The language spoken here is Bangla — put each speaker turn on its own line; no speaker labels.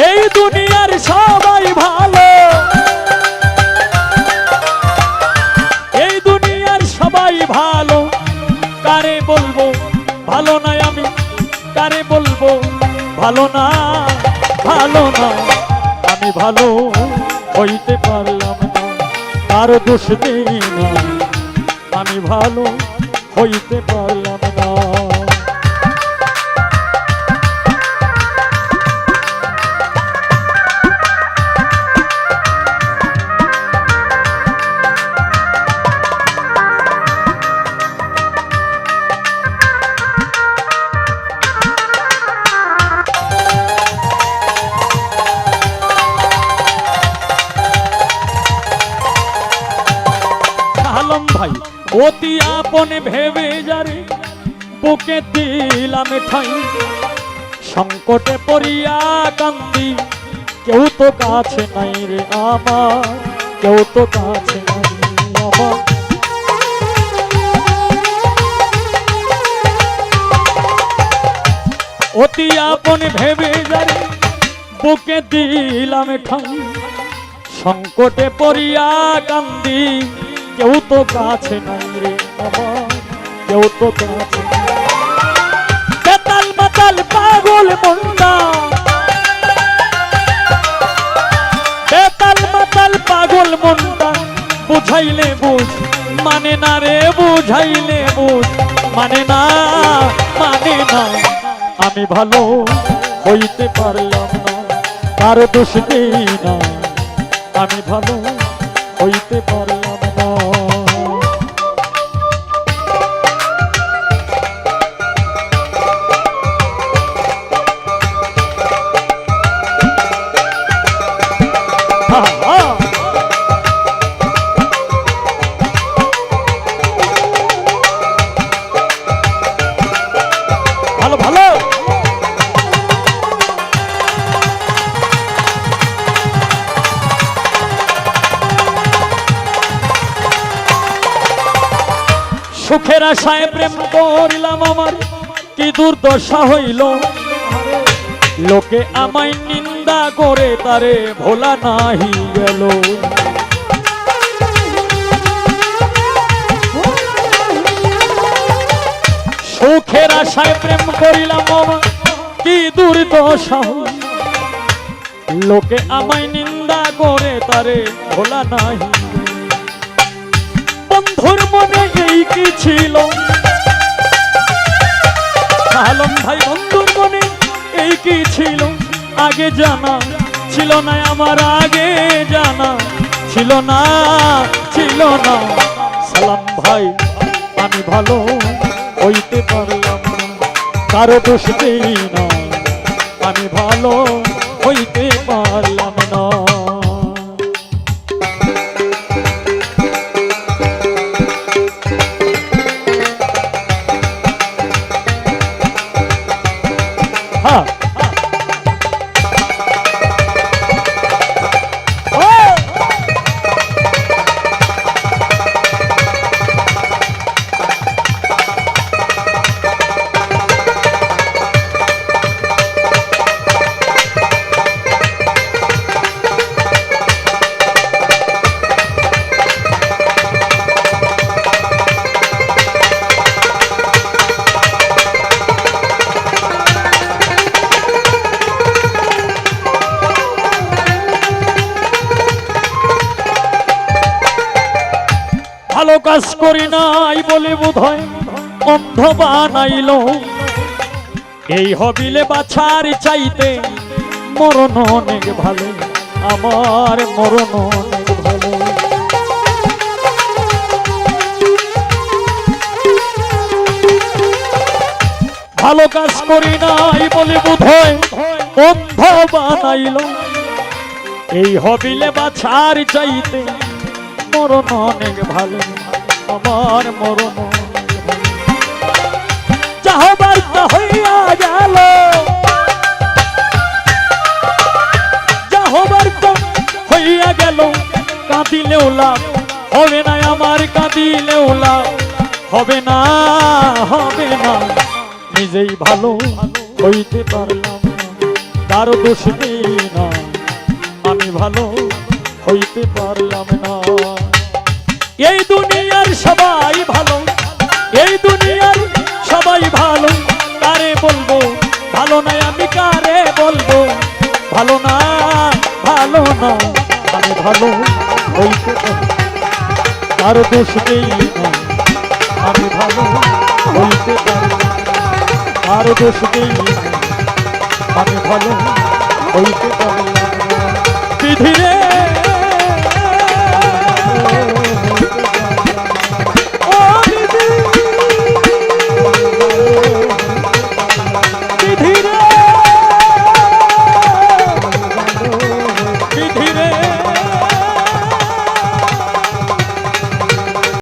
এই দুনিয়ার সবাই ভালো, এই দুনিয়ার সবাই ভালো, কারে বলবো ভালো নাই আমি, কারে বলবো ভালো না, ভালো না আমি ভালো হইতে পারলাম না, কার দোষ দিই না আমি ভালো হইতে পারলাম না। ভাই অতি আপন ভেবে যারে বুকে দিলাম ঠাই, সংকটে পড়িয়া কান্দি কেউ তো কাছে নাই রে আমার, কেউ তো কাছে নাই আমার। অতি আপন ভেবে যারে বুকে দিলাম ঠাই, সংকটে পড়িয়া কান্দি কেউ তো কাছে নাই রে আমার, কেউ তো কাছে। বেতাল মাতাল পাগল মনটা, বেতাল মাতাল পাগল মনটা, বুঝাইলে বুঝ মানে না রে, বুঝাইলে বুঝ মানে না, মানে না আমি ভালো হইতে পারলাম না, কার দোষ দিই না আমি ভালো হইতে পারলাম না। ভালো ভালো সুখের আশায় প্রেম করিলাম আমার কি দুর্দশা হইল, লোকে আমায় নিন্দা করে তারে ভোলা নাহি গেল। সুখের আশায় প্রেম করিলাম আমার কি দুর্দশা হইল, লোকে আমায় নিন্দা করে তারে ভোলা নাহি। বন্ধুর মনে এই কি ছিল, আলম ভাই বন্ধুর মনে এই কি ছিল, আগে জানা ছিল না আমার, আগে জানা ছিল না, ছিল না। সালাম ভাই আমি ভালো হইতে পারলাম না, কারো দোষ দিই না আমি ভালো হইতে পারলাম না। ভালো কাজ করি নাই বলে বোধহয় অন্ধ বানাইল, এই হবিলে বাছার চাইতে মরণ অনেক ভালো, আমার মরণ অনেক ভালো। ভালো কাজ করি নাই বলে বোধহয় অন্ধ বানাইল, এই হবিলে বাছার চাইতে মরণ অনেক ভালো, আমার মরণ যা হবার তা হইয়া গেল, যা হবার তো হইয়া গেল। কাঁদিলেও লাভ হবে না আমার, কাঁদিলেও লাভ হবে না, হবে না। নিজেই ভালো হইতে পারলাম না, তার দোষ নেই না, আমি ভালো হইতে পারলাম না। এই দুনিয়ার সবাই ভালো, এই দুনিয়ার সবাই ভালো, কারে বলবো ভালো নাই, আমি কারে বলবো ভালো না, ভালো না, আমি ভালো হইতে পারি, তার দোষ নেই না, আমি ভালো হইতে পারি, তার দোষ নেই না, আমি ভালো হইতে পারি। বিধিরে